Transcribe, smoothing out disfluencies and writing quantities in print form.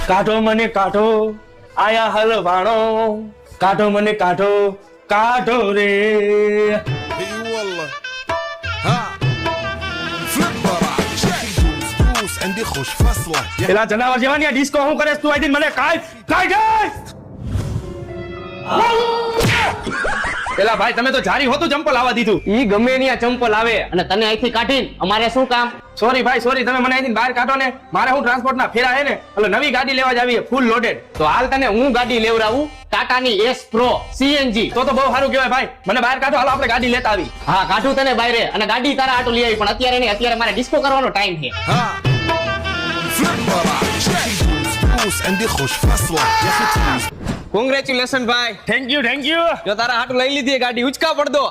કાઢો મને કાઢો આયા હલવાણો કાઢો મને કાઢો કાઢો રે اي والله ها فليب براك دوس عندي خوش فصله પેલા જનાવર જેવા ની ડિસ્કો હું કરે તું આઈ મને કાઢ પેલા ભાઈ તમે તો જારી હોતું ચંપલ આવવા દીધું ઈ ગમે ની આ ચંપલ આવે અને તને અહીંથી કાઢીને અમારે શું કામ? સોરી ભાઈ સોરી તમે મને અહીંથી બહાર કાઢો ને મારે હું ટ્રાન્સપોર્ટ ના ફેરા હે ને એટલે નવી ગાડી લેવા જ આવી ફૂલ લોડેડ તો હાલ તને હું ગાડી લેવડાવું ટાટાની S Pro CNG. તો બહુ સારું કહેવાય ભાઈ મને બહાર કાઢો હાલો આપણે ગાડી લેતા આવી હા કાઢું તને બાયરે અને ગાડી તારા આટો લઈ આવી પણ અત્યારે નહીં, અત્યારે મારે ડિસ્કો કરવાનો ટાઈમ છે. ها فليب براك دوس عندي خوش فصله يا اخي કોંગ્રેચ્યુલેશન ભાઈ. થેન્ક યુ જો તારા હાટું લઈ લીધી ગાડી ઉચકા પડદો.